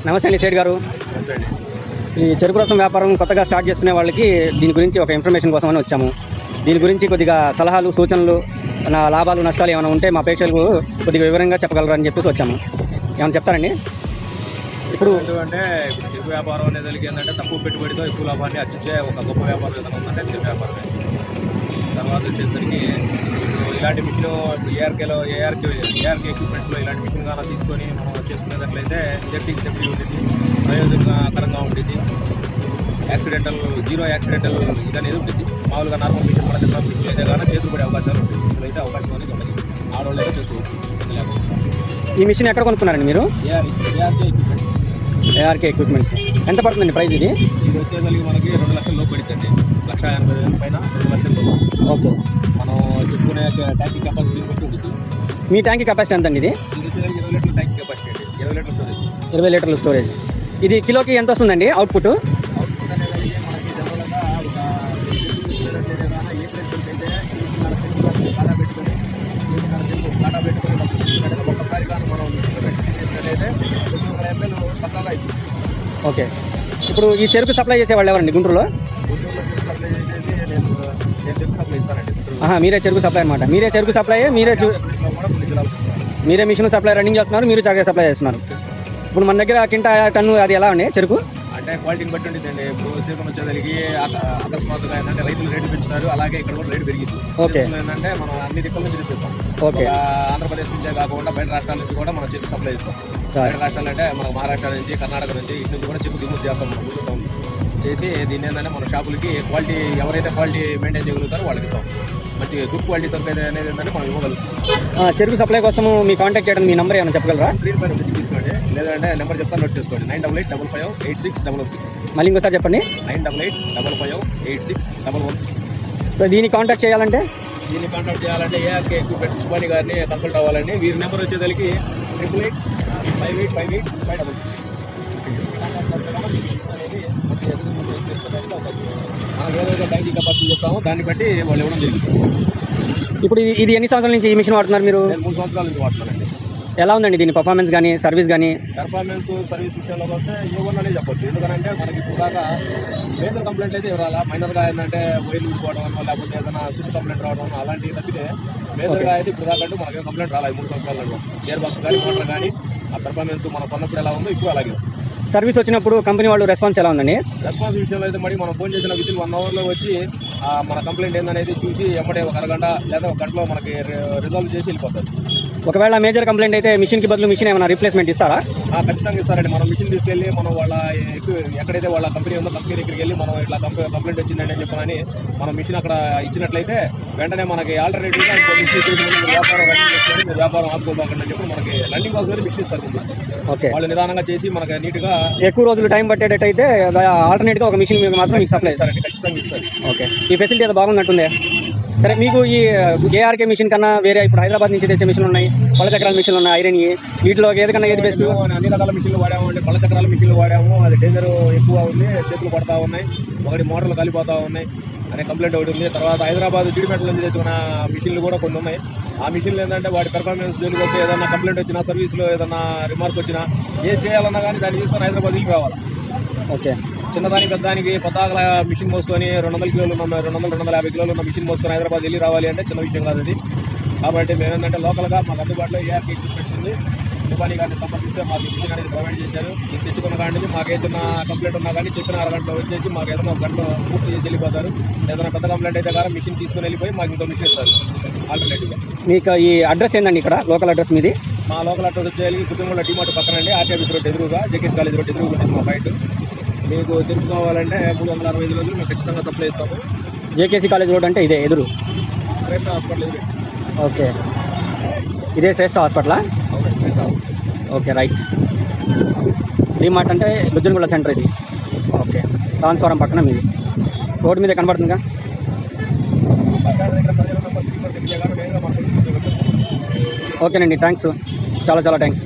నమస్తే అండి సేట్ గారు. ఈ చెరుకు రసం వ్యాపారం కొత్తగా స్టార్ట్ చేసుకునే వాళ్ళకి దీని గురించి ఒక ఇన్ఫర్మేషన్ కోసమని వచ్చాము. దీని గురించి కొద్దిగా సలహాలు సూచనలు, నా లాభాలు నష్టాలు ఏమైనా ఉంటే మా ప్రేక్షకులకు కొద్దిగా వివరంగా చెప్పగలరని చెప్పేసి వచ్చాము. ఏమైనా చెప్తారండి? ఇప్పుడు అంటే చెరుకు వ్యాపారం అనేది ఏంటంటే తక్కువ పెట్టుబడితో ఎక్కువ లాభాన్ని అర్జించే ఒక గొప్ప వ్యాపారం ఏదైనా ఉందంటే చెరుకు వ్యాపారమే. తర్వాత వచ్చేసరికి ఇలాంటి మిషన్ ఏఆర్కే ఎక్విప్మెంట్స్లో ఇలాంటి మిషన్ కానీ తీసుకొని మనం చేసుకునేటట్లయితే సేఫ్టీ ఉంటుంది, ప్రయోజనకరంగా ఉంటుంది. జీరో యాక్సిడెంటల్ ఇది అనేది ఉంటుంది. మామూలుగా నార్మల్ మిషన్ మన దగ్గర మిషన్ అయితే కానీ చేతులు పడే అవకాశాలు ఉంటుంది. ఇప్పుడైతే అవకాశం అనేది ఉంటుంది. ఆడవాళ్ళు అయితే చేసుకోవచ్చు. ఈ మిషన్ ఎక్కడ కొనుక్కున్నారండి మీరు? ARK equipments. ఎంత పడుతుందండి ప్రైస్ ఇది? ఇది వచ్చేసరికి మనకి 2 లక్షల లోపు పడుతుంది. 1,80,000 పైన 2 లక్షల లోపు. ఓకే. మనం చెప్పుకునే ట్యాంక్ కెపాసిటీ బట్టి ఉంటుంది. మీ ట్యాంక్ కెపాసిటీ ఎంత అండి? ఇది 20 లీటర్ల ట్యాంక్ కెపాసిటీ అండి. 20 లీటర్ల స్టోరేజ్. 20 లీటర్ల స్టోరేజ్. ఇది కిలోకి ఎంత వస్తుందండి అవుట్పుట్? అవుట్పుట్ అనేది మనకి జనరల్గా ఒక కాటా పెట్టుకొని ఒక్కసారి కానీ మనం అయితే పక్కాగా అవుతుంది. ఓకే. ఇప్పుడు ఈ చెరుకు సప్లై చేసేవాళ్ళు ఎవరండి గుంటూరులో? సప్లై చేసేసి నేను చెరుకు సప్లై ఇస్తానండి. మీరే చెరుకు సప్లై అనమాట. మీరే చెరుకు సప్లై, మీరే మిషన్ సప్లై రన్నింగ్ చేస్తున్నారు, మీరు చాక్లెట్ సప్లై చేస్తున్నారు. ఇప్పుడు మన దగ్గర కింటా టన్ను అది ఎలా అండి చెరుకు? అంటే క్వాలిటీని బట్టి ఉంటుందండి. ఇప్పుడు సీజన్ వచ్చేసరికి అకస్మాత్తుగా ఏంటంటే రైతులు రేటు పెంచుతారు, అలాగే ఇక్కడ కూడా రేటు పెరిగింది. ఓకే. ఏంటంటే మనం అన్ని దిక్కుల నుంచి చూపిస్తాం. ఓకే. ఆంధ్రప్రదేశ్ నుంచే కాకుండా బయట రాష్ట్రాల నుంచి కూడా మనం చెరుకు సప్లై చేస్తాం. బయట రాష్ట్రాలు అంటే మన మహారాష్ట్ర నుంచి, కర్ణాటక నుంచి, ఇటు నుంచి కూడా చెరుకు దిగుమతి చేస్తాం. మనం గుర్తుంటాం చేసి దీన్ని ఏంటంటే మన షాపులకి క్వాలిటీ ఎవరైతే క్వాలిటీ మెయింటైన్ చేయగలుగుతారో వాళ్ళకి ఇస్తాం. మంచి గుడ్ క్వాలిటీ సర్వీస్ అనేది ఏంటంటే మనం ఇవ్వగలుగుతాం. చెరుకు సప్లై కోసం మీ కాంటాక్ట్ చేయడం మీ నెంబర్ ఏమైనా చెప్పగలరా? స్క్రీన్ పైన తీసుకోండి, లేదంటే నెంబర్ చెప్తాను నోట్ చేసుకోండి. 9885561116. మళ్ళీ ఇంకోసారి చెప్పండి. 9885561116. సో దీన్ని కాంటాక్ట్ చేయాలంటే ఏఆర్కే ఎక్విప్మెంట్ సుబ్బాని గారిని కన్సల్ట్ అవ్వాలండి. వీరి నెంబర్ వచ్చేసరికి 8885585566. మనం ఏదైతే ట్యాంక్ కెపాసిటీ చెప్తామో దాన్ని బట్టి వాళ్ళు ఇవ్వడం జరుగుతుంది. ఇప్పుడు ఇది ఎన్ని సంవత్సరాల నుంచి ఈ మిషన్ వాడుతున్నారు మీరు? నేను 3 సంవత్సరాల నుంచి వాడుతున్నానండి. ఎలా ఉందండి దీని పర్ఫార్మెన్స్ కానీ సర్వీస్ కానీ? సర్వీస్ విషయంలోకి వస్తే ఏమన్నా చెప్పొచ్చు. ఎందుకంటే మనకి ఇప్పుడు దాకా మేజర్ కంప్లైంట్ అయితే ఇవ్వాలా. మైనర్గా ఏంటంటే వైర్లు ఊడిపోవడం లేకపోతే ఏదైనా స్విచ్ కంప్లైంట్ రావడం అలాంటివి తప్పితే మేజర్గా అయితే ఇప్పుడు దాకా మనకి కంప్లైంట్ రాలేదు 3 సంవత్సరాలలో. గేర్ బాక్స్ కానీ మోటార్ కానీ ఆ పర్ఫార్మెన్స్ మనం కొన్నప్పుడు ఎలా ఉందో ఇప్పుడు అలాగే. సర్వీస్ వచ్చినప్పుడు కంపెనీ వాళ్ళు రెస్పాన్స్ ఎలా ఉందండి? రెస్పాన్స్ విషయంలో అయితే మరి మనం ఫోన్ చేసిన వితిన్ 1 అవర్లో వచ్చి మన కంప్లైంట్ ఏందనేది చూసి ఎమ్మడే ఒక అరగంట లేదా 1 గంటలో మనకి రిజాల్వ్ చేసి వెళ్ళిపోతారు. ఒకవేళ మేజర్ కంప్లైంట్ అయితే మిషన్కి బదులు మిషన్ ఏమైనా రీప్లేస్మెంట్ ఇస్తారా? ఖచ్చితంగా ఇస్తారండి. మనం మిషన్ తీసుకెళ్ళి మనం వాళ్ళ ఎక్కడైతే వాళ్ళ కంపెనీ ఉందో కంపెనీ దగ్గరికి వెళ్ళి మనం ఇట్లా కంప్లైంట్ వచ్చిందండి అని చెప్పని మనం మిషన్ అక్కడ ఇచ్చినట్లయితే వెంటనే మనకి ఆల్టర్నేటివ్గా వ్యాపారం ఆపుకోబాకండి అని చెప్పి మనకి రన్నింగ్ కోసం మిషన్ ఇస్తారు. ఓకే. వాళ్ళు నిదానంగా చేసి మనకి నీట్గా ఎక్కువ రోజులు టైం పట్టేటట్టయితే ఆల్టర్నేట్గా ఒక మిషన్ మాత్రం మీకు సప్లై ఇస్తారండి. ఖచ్చితంగా ఇస్తారు. ఓకే. ఈ ఫెసిలిటీ అయితే బాగుందంటుందే. సరే, మీకు ఈ ఏఆర్కే మిషన్ కన్నా వేరే ఇప్పుడు హైదరాబాద్ నుంచి తెచ్చే మిషన్లు ఉన్నాయి, పళ్ళ చక్రాల మిషన్లు ఉన్నాయి, ఐరన్ వీటిలో ఏదైనా ఏది బెస్ట్? అన్ని రకాల మిషన్లు వాడాము అండి. పళ్ళ చక్రాల మిషన్లు వాడాము. అది డేంజర్ ఎక్కువ ఉంది, చేతులు పడతా ఉన్నాయి, ఒకటి మోటార్లు కలిపోతూ ఉన్నాయి అనే కంప్లైంట్ ఒకటి ఉంది. తర్వాత హైదరాబాద్ జీడిపేట నుంచి తెచ్చుకున్న మిషన్లు కూడా కొన్ని ఉన్నాయి. ఆ మిషన్లు ఏంటంటే వాటి పెర్ఫార్మెన్స్ జోలికి వస్తే ఏదైనా కంప్లైంట్ వచ్చినా, సర్వీస్లో ఏదైనా రిమార్క్ వచ్చినా, ఏం చేయాలన్నా కానీ దాన్ని తీసుకొని హైదరాబాద్ వెళ్ళి రావాలి. ఓకే. చిన్నదానికి పెద్దదానికి పతాకల మిషన్ మోసుకొని 200 కిలోలు ఉన్న 250 కిలోలు ఉన్న మిషన్ మోసుకొని హైదరాబాద్ వెళ్ళి రావాలి అంటే చిన్న విషయం కాదు అది. కాబట్టి మేము ఏంటంటే లోకల్గా మాకు అందుబాటులో ఏఆర్కే ఎక్విప్మెంట్స్ ఉంది. సుబ్బాని గారిని సంప్రదిస్తే మాకు మిషన్ అనేది ప్రొవైడ్ చేశారు. ఇది తెచ్చుకున్న కాడి నుంచి మాకు ఏదైనా కంప్లైంట్ ఉన్నా కానీ చెప్పిన అరగంటలో వచ్చేసి మాకు ఏదైనా 1 గంటలో పూర్తి చేసి వెళ్ళిపోతారు. ఏదైనా పెద్ద కంప్లైంట్ అయితే కానీ మిషన్ తీసుకుని వెళ్ళిపోయి మాకు ఇంకో మిషన్ ఇస్తారు ఆల్టర్నేటివ్గా. మీకు ఈ అడ్రస్ ఏంటండి ఇక్కడ లోకల్ అడ్రస్ మీది? మా లోకల్ అడ్రస్ వచ్చేసి కుటుంబంలో డిమార్ట్ పక్కన అండి. ఆర్టీ ఆఫీస్ రోడ్ ఎదురుగా, జేకేఎస్ కాలేజ్ రోడ్ ఎదురుగా ఉంటుంది మా ఫైట్. మీకు చెరుకు కావాలంటే 365 రోజులు మేము ఖచ్చితంగా సప్లై ఇస్తాము. జేకేసీ కాలేజ్ రోడ్ అంటే ఇదే ఎదురు? శ్రేష్ఠ హాస్పిటల్ ఎదురు. ఓకే. ఇదే శ్రేష్ఠ హాస్పిటలా? Okay, right. డిమార్ట్ అంటే గుజ్జనగూడ సెంటర్ ఇది. ఓకే. ట్రాన్స్ఫారం పక్కన మీది రోడ్డు మీద కనబడుతుందిగా. ఓకేనండి, థ్యాంక్స్, చాలా థ్యాంక్స్.